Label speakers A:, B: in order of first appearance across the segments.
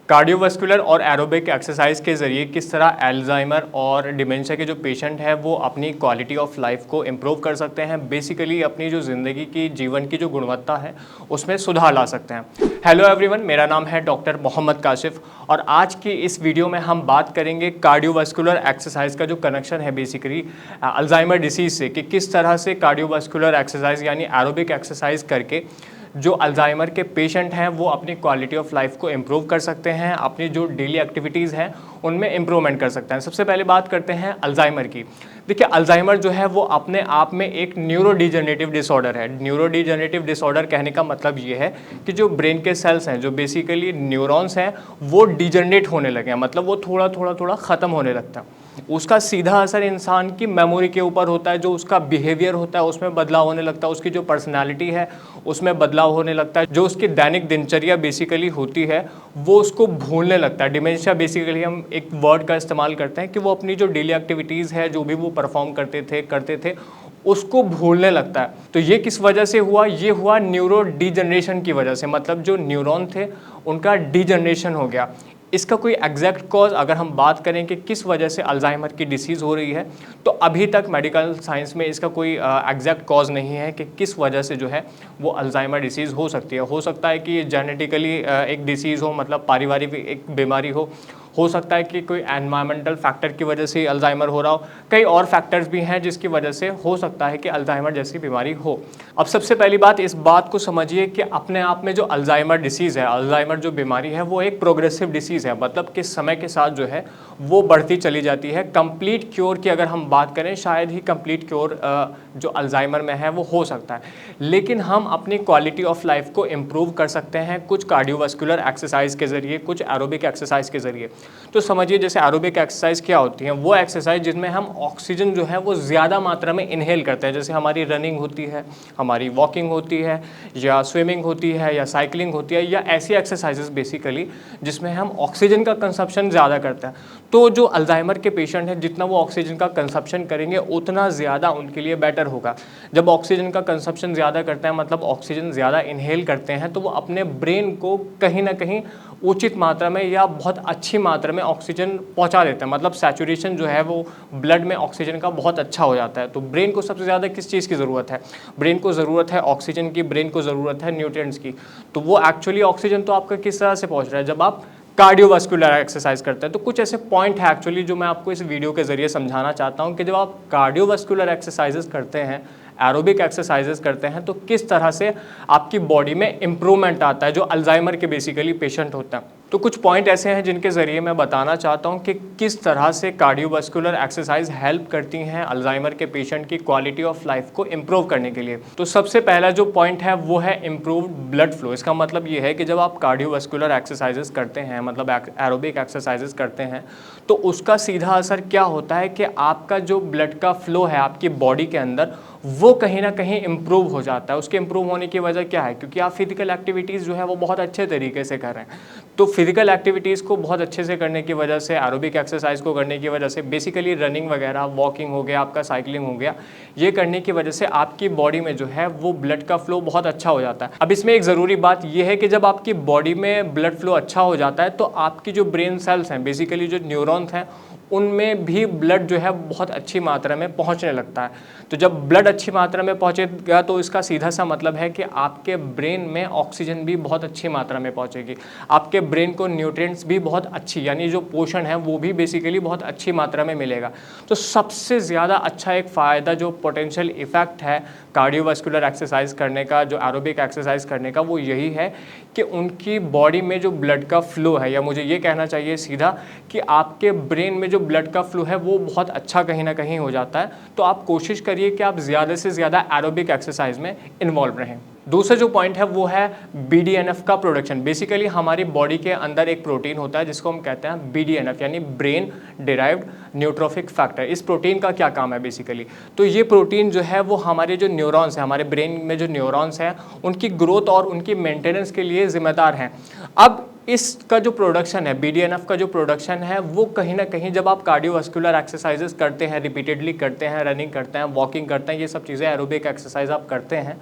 A: Cardiovascular और aerobic exercise के ज़रिए किस तरह अल्जाइमर और डिमेंशिया के जो पेशेंट हैं वो अपनी क्वालिटी ऑफ लाइफ को इम्प्रूव कर सकते हैं, बेसिकली अपनी जो ज़िंदगी की जीवन की जो गुणवत्ता है उसमें सुधार ला सकते हैं। हेलो एवरीवन, मेरा नाम है डॉक्टर मोहम्मद काशिफ और आज की इस वीडियो में हम बात करेंगे कार्डियोवास्कुलर एक्सरसाइज का जो कनेक्शन है बेसिकली अल्जाइमर डिसीज़ से, कि किस तरह से कार्डियोवास्कुलर एक्सरसाइज यानी एरोबिक एक्सरसाइज करके जो अल्जाइमर के पेशेंट हैं वो अपनी क्वालिटी ऑफ लाइफ को इम्प्रूव कर सकते हैं, अपनी जो डेली एक्टिविटीज़ हैं उनमें इम्प्रूवमेंट कर सकते हैं। सबसे पहले बात करते हैं अल्जाइमर की। देखिए, अल्जाइमर जो है वो अपने आप में एक न्यूरोडिजेनरेटिव डिसऑर्डर है। न्यूरोडिजेनरेटिव डिसऑर्डर कहने का मतलब ये है कि जो ब्रेन के सेल्स हैं, जो बेसिकली न्यूरॉन्स हैं, वो डिजनरेट होने लगे हैं, मतलब वो थोड़ा ख़त्म होने लगता है। उसका सीधा असर इंसान की मेमोरी के ऊपर होता है, जो उसका बिहेवियर होता है उसमें बदलाव होने लगता है, उसकी जो पर्सनालिटी है उसमें बदलाव होने लगता है, जो उसकी दैनिक दिनचर्या बेसिकली होती है वो उसको भूलने लगता है। डिमेंशिया बेसिकली हम एक वर्ड का इस्तेमाल करते हैं कि वो अपनी जो डेली एक्टिविटीज़ है, जो भी वो परफॉर्म करते थे उसको भूलने लगता है। तो ये किस वजह से हुआ? ये हुआ न्यूरो डीजनरेशन की वजह से, मतलब जो न्यूरॉन थे उनका डीजनरेशन हो गया। इसका कोई एग्जैक्ट कॉज अगर हम बात करें कि किस वजह से अल्जाइमर की डिसीज़ हो रही है, तो अभी तक मेडिकल साइंस में इसका कोई एग्जैक्ट कॉज नहीं है कि किस वजह से जो है वो अल्जाइमर डिसीज़ हो सकती है। हो सकता है कि जेनेटिकली एक डिसीज़ हो, मतलब पारिवारिक एक बीमारी हो सकता है कि कोई एनवायरमेंटल फैक्टर की वजह से अल्जाइमर हो रहा हो, कई और फैक्टर्स भी हैं जिसकी वजह से हो सकता है कि अल्जाइमर जैसी बीमारी हो। अब सबसे पहली बात, इस बात को समझिए कि अपने आप में जो अल्जाइमर डिसीज़ है, अल्जाइमर जो बीमारी है वो एक प्रोग्रेसिव डिसीज़ है, मतलब कि समय के साथ जो है वो बढ़ती चली जाती है। कंप्लीट क्योर की अगर हम बात करें, शायद ही कंप्लीट क्योर जो अल्जाइमर में है वो हो सकता है, लेकिन हम अपनी क्वालिटी ऑफ लाइफ को इम्प्रूव कर सकते हैं कुछ कार्डियोवास्कुलर एक्सरसाइज के ज़रिए, कुछ एरोबिक एक्सरसाइज के ज़रिए। तो समझिए, जैसे एरोबिक एक्सरसाइज क्या होती हैं? वो एक्सरसाइज जिसमें हम ऑक्सीजन जो है वो ज़्यादा मात्रा में इनहेल करते हैं, जैसे हमारी रनिंग होती है, हमारी वॉकिंग होती है, या स्विमिंग होती है, या साइकिलिंग होती है, या ऐसी एक्सरसाइजेस बेसिकली जिसमें हम ऑक्सीजन का कंजप्शन ज़्यादा करते हैं। तो जो अल्जाइमर के पेशेंट हैं, जितना वो ऑक्सीजन का कंजप्शन करेंगे उतना ज़्यादा उनके लिए बेटर होगा। जब ऑक्सीजन का कंजप्शन ज़्यादा करते हैं, मतलब ऑक्सीजन ज़्यादा इनहेल करते हैं, तो वो अपने ब्रेन को कहीं ना कहीं उचित मात्रा में या बहुत अच्छी मात्रा में ऑक्सीजन पहुंचा देते हैं, मतलब सैचुरेशन जो है वो ब्लड में ऑक्सीजन का बहुत अच्छा हो जाता है। तो ब्रेन को सबसे ज़्यादा किस चीज़ की ज़रूरत है? ब्रेन को ज़रूरत है ऑक्सीजन की, ब्रेन को ज़रूरत है न्यूट्रिएंट्स की। तो वो एक्चुअली ऑक्सीजन तो आपका किस तरह से पहुँच रहा है? जब आप कार्डियोवास्कुलर एक्सरसाइज करते हैं। तो कुछ ऐसे पॉइंट है एक्चुअली जो मैं आपको इस वीडियो के ज़रिए समझाना चाहता हूँ कि जब आप कार्डियोवास्कुलर एक्सरसाइजेस करते हैं, एरोबिक एक्सरसाइजेस करते हैं, तो किस तरह से आपकी बॉडी में इम्प्रूवमेंट आता है, जो अल्जाइमर के बेसिकली पेशेंट होते हैं। तो कुछ पॉइंट ऐसे हैं जिनके ज़रिए मैं बताना चाहता हूं कि किस तरह से कार्डियोवास्कुलर एक्सरसाइज हेल्प करती हैं अल्जाइमर के पेशेंट की क्वालिटी ऑफ लाइफ को इम्प्रूव करने के लिए। तो सबसे पहला जो पॉइंट है वो है इम्प्रूव्ड ब्लड फ्लो। इसका मतलब ये है कि जब आप कार्डियोवास्कुलर एक्सरसाइजेस करते हैं, मतलब एरोबिक एक्सरसाइजेस करते हैं, तो उसका सीधा असर क्या होता है कि आपका जो ब्लड का फ्लो है आपकी बॉडी के अंदर, वो कहीं ना कहीं इम्प्रूव हो जाता है। उसके इम्प्रूव होने की वजह क्या है? क्योंकि आप फिजिकल एक्टिविटीज़ जो है वो बहुत अच्छे तरीके से कर रहे हैं। तो फिजिकल एक्टिविटीज़ को बहुत अच्छे से करने की वजह से, एरोबिक एक्सरसाइज को करने की वजह से, बेसिकली रनिंग वगैरह, वॉकिंग हो गया, आपका साइकिलिंग हो गया, ये करने की वजह से आपकी बॉडी में जो है वो ब्लड का फ्लो बहुत अच्छा हो जाता है। अब इसमें एक ज़रूरी बात यह है कि जब आपकी बॉडी में ब्लड फ्लो अच्छा हो जाता है तो आपकी जो ब्रेन सेल्स हैं, बेसिकली जो न्यूरॉन्स हैं, उनमें भी ब्लड जो है बहुत अच्छी मात्रा में पहुंचने लगता है। तो जब ब्लड अच्छी मात्रा में पहुंचेगा तो इसका सीधा सा मतलब है कि आपके ब्रेन में ऑक्सीजन भी बहुत अच्छी मात्रा में पहुंचेगी, आपके ब्रेन को न्यूट्रिएंट्स भी बहुत अच्छी, यानी जो पोषण है वो भी बेसिकली बहुत अच्छी मात्रा में मिलेगा। तो सबसे ज़्यादा अच्छा एक फ़ायदा, जो पोटेंशियल इफ़ेक्ट है कार्डियोवास्कुलर एक्सरसाइज करने का, जो एरोबिक एक्सरसाइज करने का, वो यही है कि उनकी बॉडी में जो ब्लड का फ्लो है, या मुझे ये कहना चाहिए सीधा कि आपके ब्रेन में जो ब्लड का फ्लो है वो बहुत अच्छा कहीं ना कहीं हो जाता है। तो आप कोशिश करिए कि आप ज़्यादा से ज़्यादा एरोबिक एक्सरसाइज में इन्वॉल्व रहें। दूसरा जो पॉइंट है वो है BDNF का प्रोडक्शन। बेसिकली हमारी बॉडी के अंदर एक प्रोटीन होता है जिसको हम कहते हैं BDNF, यानी ब्रेन डिराइव्ड न्यूट्रोफिक फैक्टर। इस प्रोटीन का क्या काम है बेसिकली? तो ये प्रोटीन जो है वो हमारे जो न्यूरॉन्स हैं, हमारे ब्रेन में जो न्यूरॉन्स हैं, उनकी ग्रोथ और उनकी मेंटेनेंस के लिए जिम्मेदार हैं। अब इसका जो प्रोडक्शन है, BDNF का जो प्रोडक्शन है, वो कहीं ना कहीं जब आप कार्डियोवास्कुलर एक्सरसाइजेस करते हैं, रिपीटेडली करते हैं, रनिंग करते हैं, वॉकिंग करते हैं, ये सब चीज़ें एरोबिक एक्सरसाइज आप करते हैं,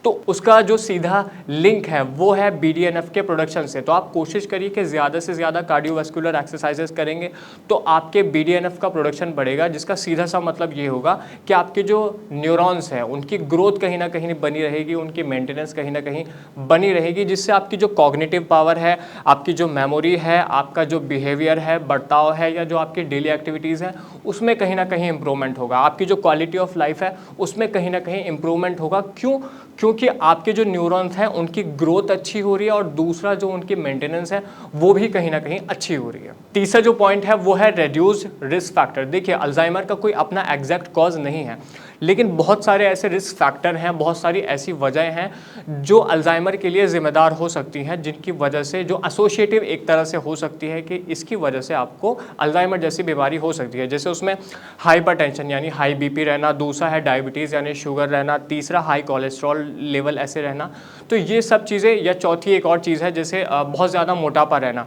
A: तो उसका जो सीधा लिंक है वो है BDNF के प्रोडक्शन से। तो आप कोशिश करिए कि ज़्यादा से ज़्यादा कार्डियोवास्कुलर एक्सरसाइजेस करेंगे तो आपके BDNF का प्रोडक्शन बढ़ेगा, जिसका सीधा सा मतलब ये होगा कि आपके जो न्यूरॉन्स हैं उनकी ग्रोथ कहीं ना कहीं बनी रहेगी, उनकी मेंटेनेंस कहीं ना कहीं बनी रहेगी, जिससे आपकी जो कॉग्निटिव पावर है, आपकी जो मेमोरी है, आपका जो बिहेवियर है, बर्ताव है, या जो आपकी डेली एक्टिविटीज़ हैं उसमें कहीं ना कहीं इंप्रूवमेंट होगा। आपकी जो क्वालिटी ऑफ लाइफ है उसमें कहीं ना कहीं इंप्रूवमेंट होगा। क्यों? क्योंकि आपके जो न्यूरॉन्स हैं उनकी ग्रोथ अच्छी हो रही है और दूसरा जो उनकी मेंटेनेंस है वो भी कहीं ना कहीं अच्छी हो रही है। तीसरा जो पॉइंट है वो है रिड्यूस रिस्क फैक्टर। देखिए, अल्जाइमर का कोई अपना एग्जैक्ट कॉज नहीं है, लेकिन बहुत सारे ऐसे रिस्क फैक्टर हैं, बहुत सारी ऐसी वजह हैं जो अल्जाइमर के लिए ज़िम्मेदार हो सकती हैं, जिनकी वजह से जो एसोसिएटिव एक तरह से हो सकती है कि इसकी वजह से आपको अल्जाइमर जैसी बीमारी हो सकती है। जैसे उसमें हाइपरटेंशन यानी हाई BP रहना, दूसरा है डायबिटीज़ यानी शुगर रहना, तीसरा हाई कोलेस्ट्रॉल लेवल ऐसे रहना। तो ये सब चीज़ें, या चौथी एक और चीज़ है जैसे बहुत ज़्यादा मोटापा रहना।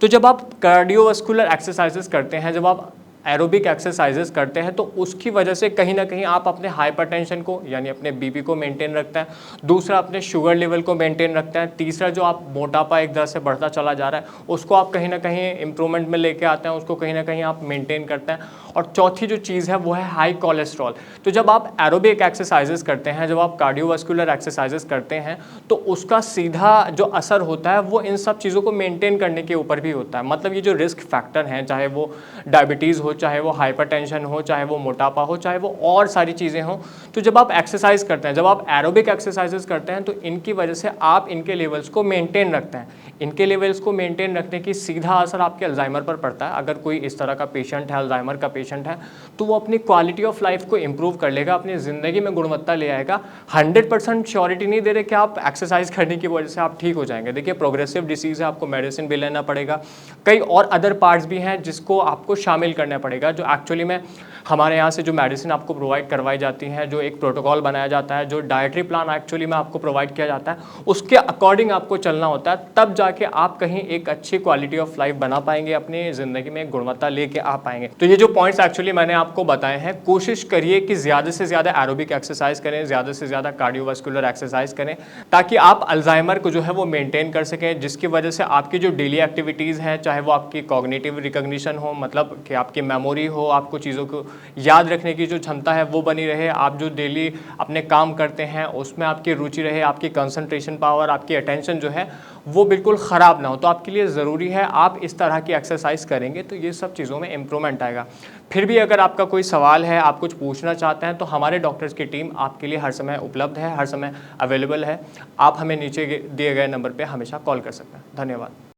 A: तो जब आप कार्डियोवास्कुलर एक्सरसाइजेस करते हैं, जब आप एरोबिक एक्सरसाइजेस करते हैं, तो उसकी वजह से कहीं ना कहीं आप अपने हाइपरटेंशन को यानी अपने BP को मेंटेन रखते हैं, दूसरा अपने शुगर लेवल को मेंटेन रखते हैं, तीसरा जो आप मोटापा एक तरह से बढ़ता चला जा रहा है उसको आप कहीं ना कहीं इंप्रूवमेंट में लेके आते हैं, उसको कहीं ना कहीं आप मेंटेन करते हैं, और चौथी जो चीज़ है वो है हाई कोलेस्ट्रॉल। तो जब आप एरोबिक एक्सरसाइजेस करते हैं, जब आप कार्डियोवास्कुलर एक्सरसाइजेस करते हैं, तो उसका सीधा जो असर होता है वो इन सब चीज़ों को मेंटेन करने के ऊपर भी होता है। मतलब ये जो रिस्क फैक्टर हैं, चाहे वो डायबिटीज़ हो, चाहे वो हाइपरटेंशन हो, चाहे वो मोटापा हो, चाहे वो और सारी चीज़ें हों, तो जब आप एक्सरसाइज करते हैं, जब आप एरोबिक एक्सरसाइजेस करते हैं, तो इनकी वजह से आप इनके लेवल्स को मेंटेन रखते हैं। इनके लेवल्स को मेंटेन रखने की सीधा असर आपके अल्जाइमर पर पड़ता है। अगर कोई इस तरह का पेशेंट है, अल्जाइमर का पेशेंट है, तो वो अपनी क्वालिटी ऑफ लाइफ को इंप्रूव कर लेगा, अपनी ज़िंदगी में गुणवत्ता ले आएगा। 100% श्योरिटी नहीं दे रहे कि आप एक्सरसाइज करने की वजह से आप ठीक हो जाएंगे। देखिए, प्रोग्रेसिव डिसीज़ है, आपको मेडिसिन भी लेना पड़ेगा, कई और अदर पार्ट्स भी हैं जिसको आपको शामिल करना पड़ेगा, जो एक्चुअली में हमारे यहाँ से जो मेडिसिन आपको प्रोवाइड करवाई जाती हैं, जो एक प्रोटोकॉल बनाया जाता है, जो डाइटरी प्लान एक्चुअली में आपको प्रोवाइड किया जाता है, उसके अकॉर्डिंग आपको चलना होता है, तब जाके आप कहीं एक अच्छी क्वालिटी ऑफ लाइफ बना पाएंगे, अपनी ज़िंदगी में गुणवत्ता लेके आ पाएंगे। तो ये जो पॉइंट्स एक्चुअली मैंने आपको बताए हैं, कोशिश करिए कि ज़्यादा से ज़्यादा एरोबिक एक्सरसाइज करें, ज़्यादा से ज़्यादा कार्डियोवास्कुलर एक्सरसाइज करें, ताकि आप अल्जाइमर को जो है वो मेंटेन कर सकें, जिसकी वजह से आपकी जो डेली एक्टिविटीज़ हैं, चाहे वो आपकी कॉग्निटिव रिकॉग्निशन हो, मतलब कि आपकी मेमोरी हो, आपको चीज़ों को याद रखने की जो क्षमता है वो बनी रहे, आप जो डेली अपने काम करते हैं उसमें आपकी रुचि रहे, आपकी कंसंट्रेशन पावर, आपकी अटेंशन जो है वो बिल्कुल ख़राब ना हो। तो आपके लिए ज़रूरी है आप इस तरह की एक्सरसाइज करेंगे तो ये सब चीज़ों में इम्प्रूवमेंट आएगा। फिर भी अगर आपका कोई सवाल है, आप कुछ पूछना चाहते हैं, तो हमारे डॉक्टर्स की टीम आपके लिए हर समय उपलब्ध है, हर समय अवेलेबल है। आप हमें नीचे दिए गए नंबर पर हमेशा कॉल कर सकते हैं। धन्यवाद।